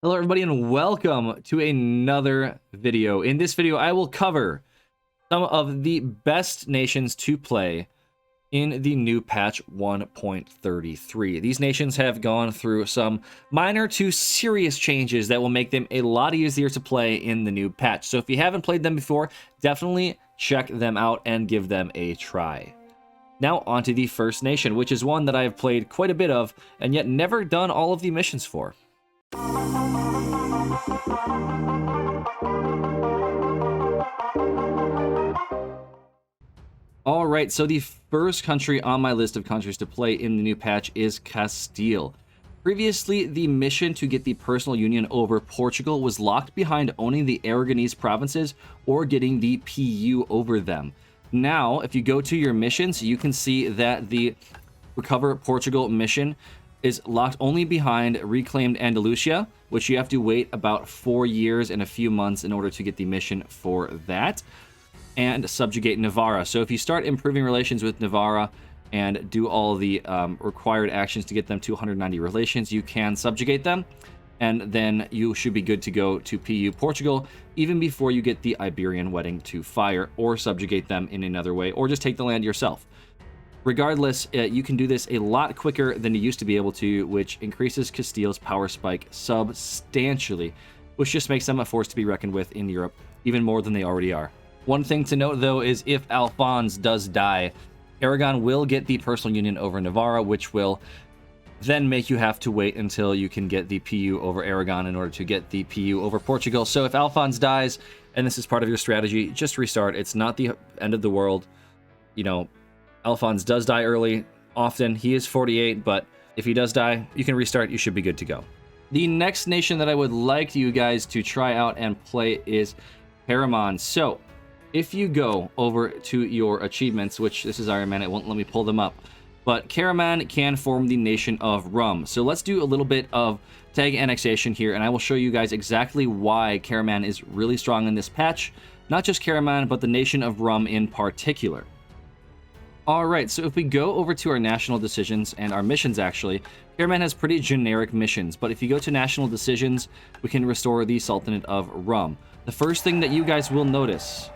Hello everybody and welcome to another video. In this video I will cover some of the best nations to play in the new patch 1.33. These nations have gone through some minor to serious changes that will make them a lot easier to play in the new patch. So if you haven't played them before, definitely check them out and give them a try. Now onto the first nation, which is one that I have played quite a bit of and yet never done all of the missions for. Alright, so the first country on my list of countries to play in the new patch is Castile. Previously, the mission to get the personal union over Portugal was locked behind owning the Aragonese provinces or getting the PU over them. Now, if you go to your missions, you can see that the Recover Portugal mission is locked only behind Reclaimed Andalusia, which you have to wait about 4 years and a few months in order to get the mission for that, and Subjugate Navarra. So if you start improving relations with Navarra and do all the required actions to get them to 190 relations, you can subjugate them, and then you should be good to go to PU Portugal even before you get the Iberian wedding to fire, or subjugate them in another way, or just take the land yourself. Regardless, you can do this a lot quicker than you used to be able to, which increases Castile's power spike substantially, which just makes them a force to be reckoned with in Europe, even more than they already are. One thing to note, though, is if Alphonse does die, Aragon will get the personal union over Navarra, which will then make you have to wait until you can get the PU over Aragon in order to get the PU over Portugal. So if Alphonse dies, and this is part of your strategy, just restart. It's not the end of the world. You know, Alphonse does die early, often. He is 48, but if he does die, you can restart. You should be good to go. The next nation that I would like you guys to try out and play is Karaman. So if you go over to your achievements, which this is Iron Man, it won't let me pull them up, but Karaman can form the nation of Rum. So let's do a little bit of tag annexation here, and I will show you guys exactly why Karaman is really strong in this patch. Not just Karaman, but the nation of Rum in particular. Alright, so if we go over to our national decisions and our missions, actually, Karaman has pretty generic missions, but if you go to national decisions, we can restore the Sultanate of Rum. The first thing that you guys will notice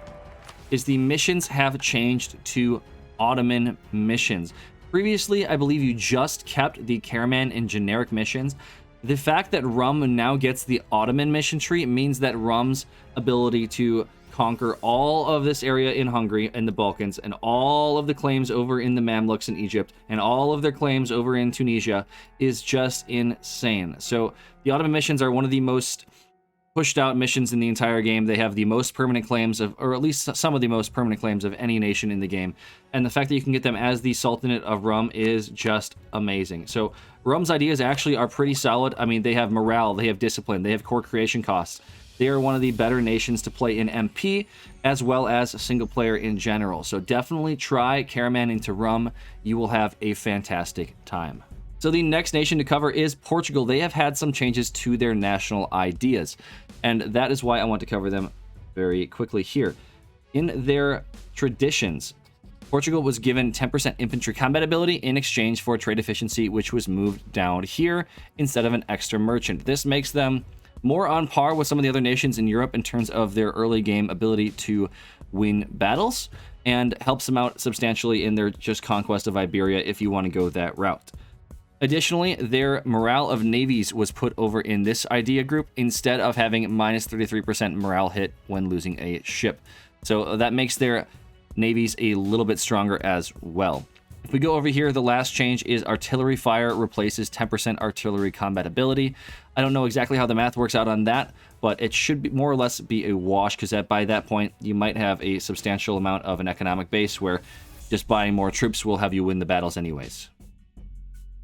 is the missions have changed to Ottoman missions. Previously, I believe you just kept the Karaman in generic missions. The fact that Rum now gets the Ottoman mission tree means that Rum's ability to conquer all of this area in Hungary and the Balkans, and all of the claims over in the Mamluks in Egypt, and all of their claims over in Tunisia is just insane. So the Ottoman missions are one of the most pushed out missions in the entire game. They have the most permanent claims of, or at least some of the most permanent claims of any nation in the game. And the fact that you can get them as the Sultanate of Rum is just amazing. So Rum's ideas actually are pretty solid. I mean, they have morale, they have discipline, they have core creation costs. They are one of the better nations to play in MP, as well as single player in general. So definitely try Karaman into Rum. You will have a fantastic time. So the next nation to cover is Portugal. They have had some changes to their national ideas, and that is why I want to cover them very quickly here. In their traditions, Portugal was given 10% infantry combat ability in exchange for trade efficiency, which was moved down here instead of an extra merchant. This makes them more on par with some of the other nations in Europe in terms of their early game ability to win battles, and helps them out substantially in their just conquest of Iberia if you want to go that route. Additionally, their morale of navies was put over in this idea group instead of having minus 33% morale hit when losing a ship. So that makes their navies a little bit stronger as well. If we go over here, the last change is artillery fire replaces 10% artillery combat ability. I don't know exactly how the math works out on that, but it should be more or less be a wash, because by that point you might have a substantial amount of an economic base where just buying more troops will have you win the battles anyways.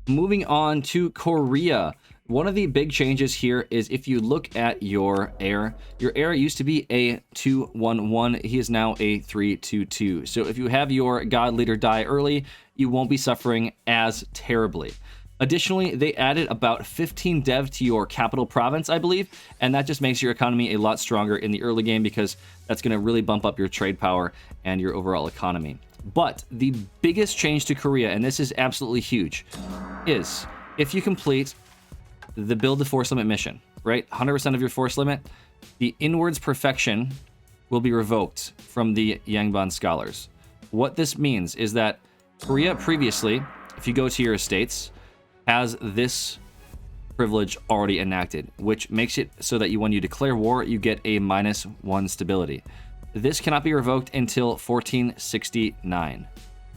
Moving on to Korea. One of the big changes here is if you look at your heir used to be a 2-1-1. He is now a 3-2-2. So if you have your god leader die early, you won't be suffering as terribly. Additionally, they added about 15 dev to your capital province, I believe, and that just makes your economy a lot stronger in the early game, because that's going to really bump up your trade power and your overall economy. But the biggest change to Korea, and this is absolutely huge, is if you complete the Build the Force Limit mission. right? 100% of your force limit. The inwards perfection will be revoked from the Yangban scholars. What this means is that Korea previously, if you go to your estates, has this privilege already enacted, which makes it so that when you declare war, you get a -1 stability. This cannot be revoked until 1469.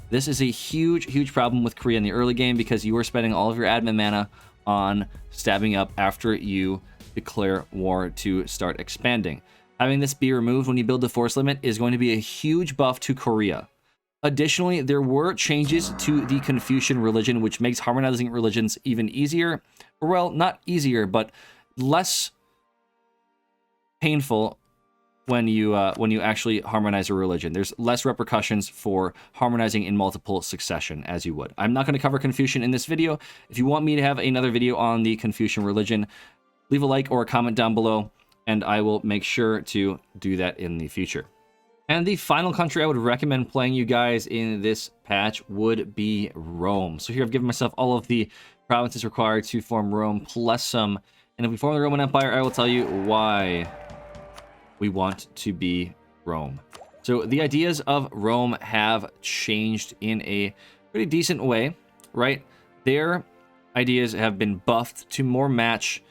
This is a huge problem with Korea in the early game because you are spending all of your admin mana on stabbing up after you declare war to start expanding. Having this be removed when you build the force limit is going to be a huge buff to Korea. Additionally, there were changes to the Confucian religion, which makes harmonizing religions even easier. Well, not easier, but less painful when you actually harmonize a religion. There's less repercussions for harmonizing in multiple succession as you would. I'm not going to cover Confucian in this video. If you want me to have another video on the Confucian religion, leave a like or a comment down below, and I will make sure to do that in the future. And the final country I would recommend playing you guys in this patch would be Rome. So here I've given myself all of the provinces required to form Rome plus some. And if we form the Roman Empire, I will tell you why we want to be Rome. So the ideas of Rome have changed in a pretty decent way, right? Their ideas have been buffed to more match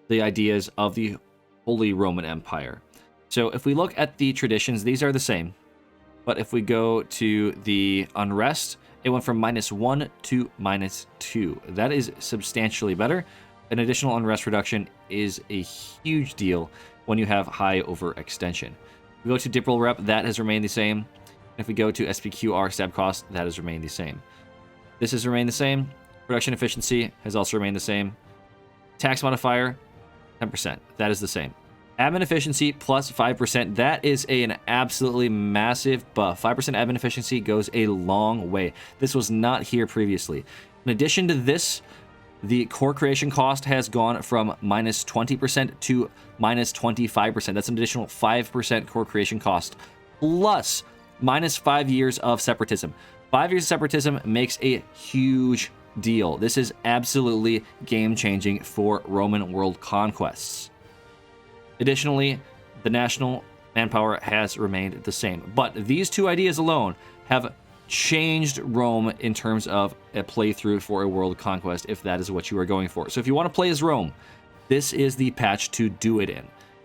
the ideas of the Holy Roman Empire. So if we look at the traditions, these are the same. But if we go to the unrest, it went from -1 to -2. That is substantially better. An additional unrest reduction is a huge deal when you have high overextension. If we go to Dipral Rep, that has remained the same. If we go to SPQR stab cost, that has remained the same. This has remained the same. Production efficiency has also remained the same. Tax modifier, 10%. That is the same. Admin efficiency plus 5%. That is an absolutely massive buff. 5% admin efficiency goes a long way. This was not here previously. In addition to this, the core creation cost has gone from -20% to -25%. That's an additional 5% core creation cost, plus -5 years of separatism. 5 years of separatism makes a huge deal. This is absolutely game-changing for Roman world conquests. Additionally, the national manpower has remained the same. But these two ideas alone have changed Rome in terms of a playthrough for a world conquest, if that is what you are going for. So if you want to play as Rome, this is the patch to do it in.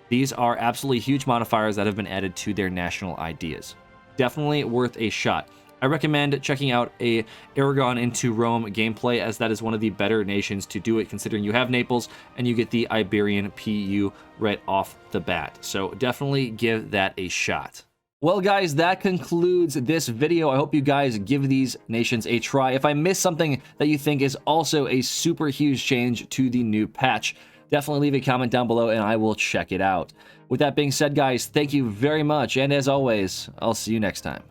These are absolutely huge modifiers that have been added to their national ideas. Definitely worth a shot. I recommend checking out a Aragon into Rome gameplay, as that is one of the better nations to do it, considering you have Naples and you get the Iberian PU right off the bat. So definitely give that a shot. Well, guys, that concludes this video. I hope you guys give these nations a try. If I missed something that you think is also a super huge change to the new patch, definitely leave a comment down below and I will check it out. With that being said, guys, thank you very much. And as always, I'll see you next time.